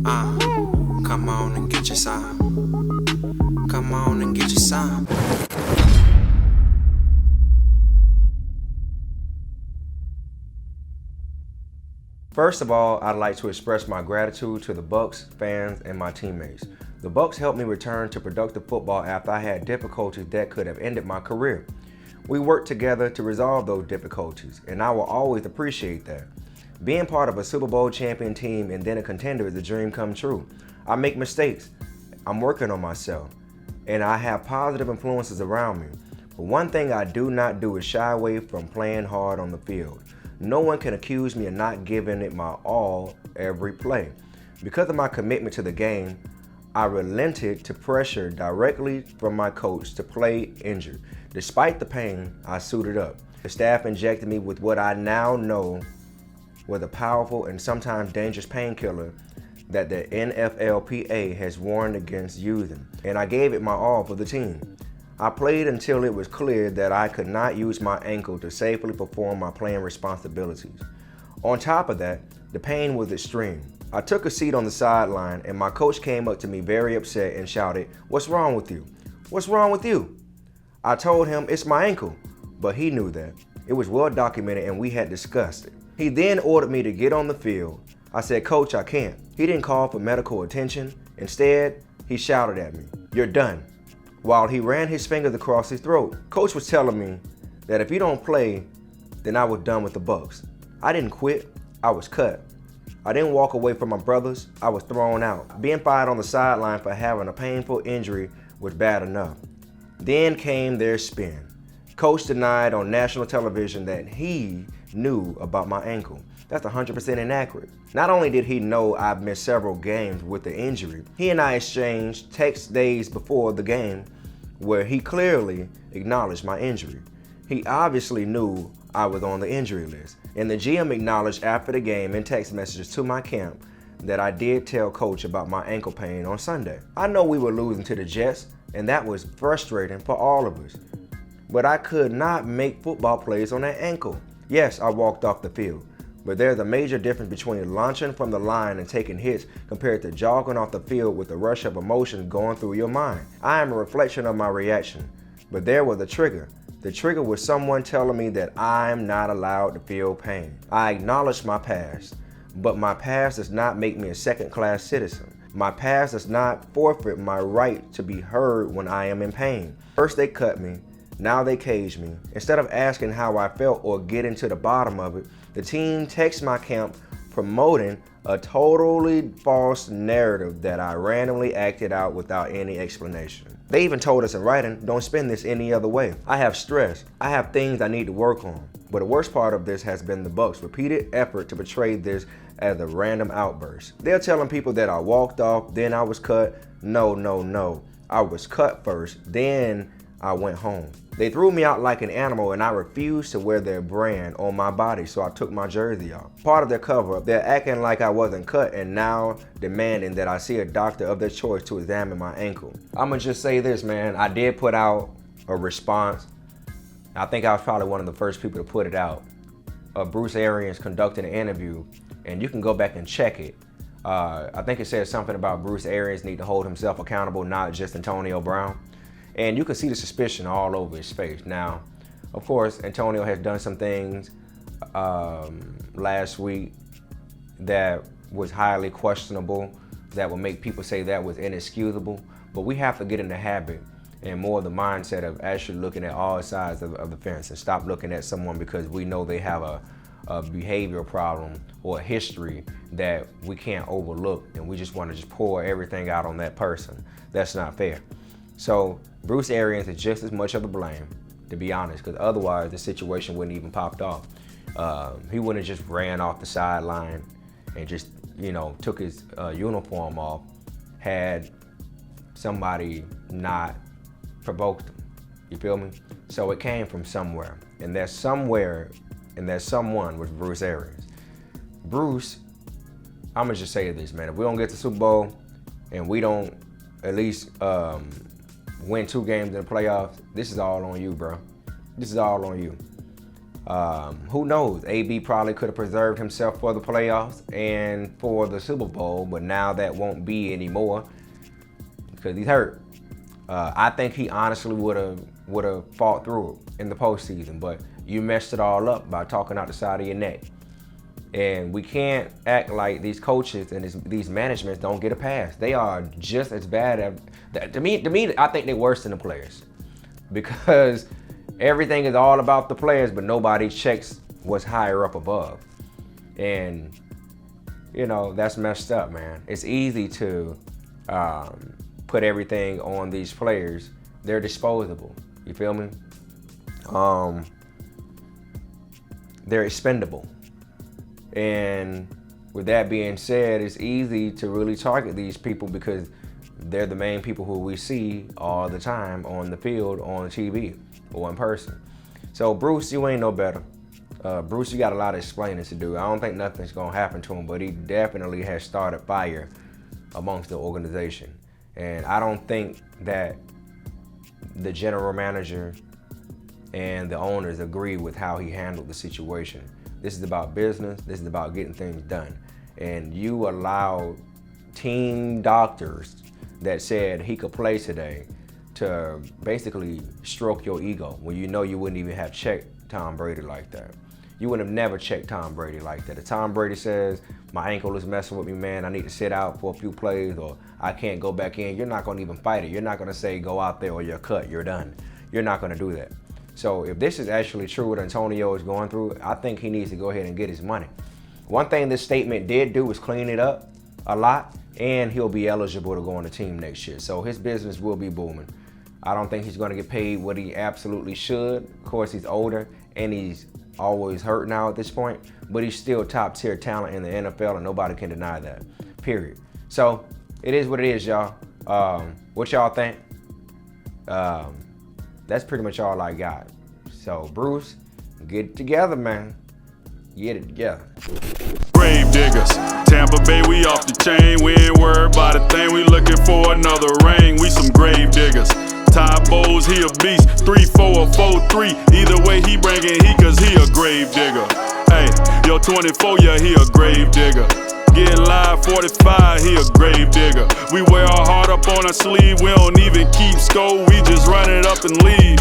Come on and get your some. Come on and get your some. First of all, I'd like to express my gratitude to the Bucks, fans, and my teammates. The Bucks helped me return to productive football after I had difficulties that could have ended my career. We worked together to resolve those difficulties, and I will always appreciate that. Being part of a Super Bowl champion team and then a contender is a dream come true. I make mistakes. I'm working on myself, and I have positive influences around me. But one thing I do not do is shy away from playing hard on the field. No one can accuse me of not giving it my all every play. Because of my commitment to the game, I relented to pressure directly from my coach to play injured. Despite the pain, I suited up. The staff injected me with what I now know was a powerful and sometimes dangerous painkiller that the NFLPA has warned against using, and I gave it my all for the team. I played until it was clear that I could not use my ankle to safely perform my playing responsibilities. On top of that, the pain was extreme. I took a seat on the sideline and my coach came up to me very upset and shouted, "What's wrong with you? What's wrong with you?" I told him it's my ankle, but he knew that. It was well documented and we had discussed it. He then ordered me to get on the field. I said, "Coach, I can't." He didn't call for medical attention. Instead, he shouted at me, "You're done," while he ran his fingers across his throat. Coach was telling me that if you don't play, then I was done with the Bucks. I didn't quit, I was cut. I didn't walk away from my brothers, I was thrown out. Being fired on the sideline for having a painful injury was bad enough. Then came their spin. Coach denied on national television that he knew about my ankle. That's 100% inaccurate. Not only did he know I've missed several games with the injury, he and I exchanged texts days before the game where he clearly acknowledged my injury. He obviously knew I was on the injury list. And the GM acknowledged after the game in text messages to my camp that I did tell Coach about my ankle pain on Sunday. I know we were losing to the Jets, and that was frustrating for all of us. But I could not make football plays on that ankle. Yes, I walked off the field, but there's a major difference between launching from the line and taking hits compared to jogging off the field with a rush of emotions going through your mind. I am a reflection of my reaction, but there was a trigger. The trigger was someone telling me that I'm not allowed to feel pain. I acknowledge my past, but my past does not make me a second-class citizen. My past does not forfeit my right to be heard when I am in pain. First they cut me, now they cage me. Instead of asking how I felt or getting to the bottom of it, the team texts my camp promoting a totally false narrative that I randomly acted out without any explanation. They even told us in writing, "Don't spend this any other way." I have stress. I have things I need to work on. But the worst part of this has been the Bucks' repeated effort to portray this as a random outburst. They're telling people that I walked off, then I was cut. No. I was cut first, then I went home. They threw me out like an animal and I refused to wear their brand on my body, so I took my jersey off. Part of their cover-up, they're acting like I wasn't cut and now demanding that I see a doctor of their choice to examine my ankle. I'ma just say this, man. I did put out a response. I think I was probably one of the first people to put it out. Bruce Arians conducting an interview, and you can go back and check it. I think it says something about Bruce Arians need to hold himself accountable, not just Antonio Brown. And you can see the suspicion all over his face. Now, of course, Antonio has done some things last week that was highly questionable, that would make people say that was inexcusable. But we have to get in the habit and more of the mindset of actually looking at all sides of the fence and stop looking at someone because we know they have a behavioral problem or a history that we can't overlook, and we just want to just pour everything out on that person. That's not fair. So Bruce Arians is just as much of the blame, to be honest, because otherwise the situation wouldn't even popped off. He wouldn't have just ran off the sideline and just, took his uniform off had somebody not provoked him. You feel me? So it came from somewhere, and that somewhere and that someone was Bruce Arians. Bruce, I'm gonna just say this, man. If we don't get to Super Bowl and we don't at least win 2 games in the playoffs, this is all on you, bro. This is all on you. Who knows? AB probably could have preserved himself for the playoffs and for the Super Bowl, but now that won't be anymore because he's hurt. I think he honestly would have fought through it in the postseason, but you messed it all up by talking out the side of your neck. And we can't act like these coaches and these managements don't get a pass. They are just as bad at, to me, I think they're worse than the players because everything is all about the players, but nobody checks what's higher up above. And, you know, that's messed up, man. It's easy to put everything on these players. They're disposable. You feel me? They're expendable. And with that being said, it's easy to really target these people because they're the main people who we see all the time on the field, on TV, or in person. So Bruce, you ain't no better. Bruce, you got a lot of explaining to do. I don't think nothing's gonna happen to him, but he definitely has started fire amongst the organization. And I don't think that the general manager and the owners agree with how he handled the situation. This is about business. This is about getting things done. And you allowed team doctors that said he could play today to basically stroke your ego when you know you wouldn't even have checked Tom Brady like that. You would have never checked Tom Brady like that. If Tom Brady says, my ankle is messing with me, man, I need to sit out for a few plays or I can't go back in, you're not gonna even fight it. You're not gonna say, go out there or you're cut, you're done. You're not gonna do that. So if this is actually true what Antonio is going through, I think he needs to go ahead and get his money. One thing this statement did do was clean it up a lot, and he'll be eligible to go on the team next year. So his business will be booming. I don't think he's going to get paid what he absolutely should. Of course, he's older and he's always hurt now at this point, but he's still top tier talent in the NFL and nobody can deny that, period. So it is what it is, y'all. What y'all think? That's pretty much all I got. So Bruce, get it together, man. Get it together. Grave diggers, Tampa Bay, we off the chain. We ain't worried about a thing. We looking for another ring. We some grave diggers. Ty Bowles, he a beast. 3-4 or 4-3. Either way, he bringin' heat, cause he a grave digger. Hey, yo, 24, yeah, he a grave digger. Get live 45, he a grave digger. We wear our heart up on our sleeve. We don't even keep score. We just run it up and leave.